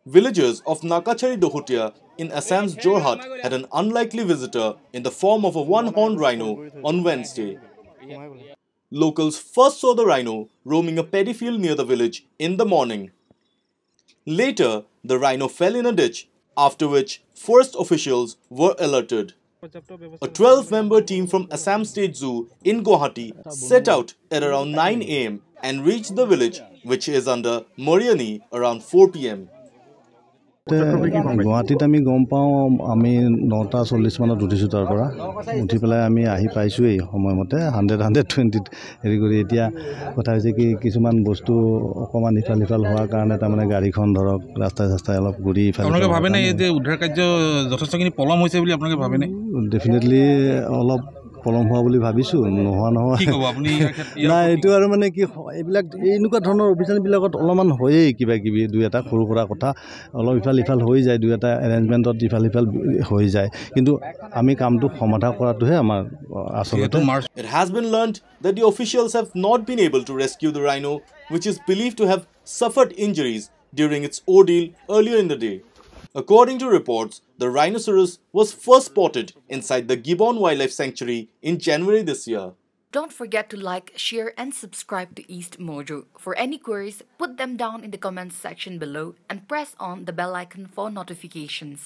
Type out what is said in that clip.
Villagers of Nakachari Dohutia in Assam's Jorhat had an unlikely visitor in the form of a one-horned rhino on Wednesday. Locals first saw the rhino roaming a paddy field near the village in the morning. Later, the rhino fell in a ditch, after which forest officials were alerted. A 12-member team from Assam State Zoo in Guwahati set out at around 9 am and reached the village, which is under Moriani, around 4 pm. গুৱাহাটীত আমি গম পাওঁ আমি 9:40 মানত উঠিছোঁ তাৰ পৰা উঠি পেলাই আমি আহি পাইছোঁ এই সময়মতে 120 হেৰি কৰি এতিয়া কথা হৈছে কি কিছুমান বস্তু অকমান ইফাল হোৱাৰ কাৰণে তাৰমানে গাড়ীখন ধৰক ৰাস্তাই অলপ ঘূৰি ইফাল আপোনালোকে ভাবে নাই যে উদ্ধাৰ কাৰ্য যথেষ্টখিনি পলম হৈছে বুলি আপোনালোকে ভাবে নাই ডেফিনেটলি অলপ পলম হোৱা বুলি ভাবিছোঁ নোহোৱা নহয় কি ক'ব আপুনি নাই এইটো আৰু মানে কি এইবিলাক এনেকুৱা ধৰণৰ অভিযানবিলাকত অলপমান হয়েই কিবা কিবি দুই এটা সৰু সুৰা কথা অলপ ইফাল হৈ যায় দুই এটা এৰেঞ্জমেণ্টত ইফাল হৈ যায় কিন্তু আমি কামটো সমাধা কৰাটোহে আমাৰ আচলতে It has been learned that the officials have not been able to rescue the rhino, which is believed to have suffered injuries during its ordeal earlier in the day. According to reports, the rhinoceros was first spotted inside the Gibbon Wildlife Sanctuary in January this year. Don't forget to like, share and subscribe to East Mojo. For any queries, put them down in the comments section below and press on the bell icon for notifications.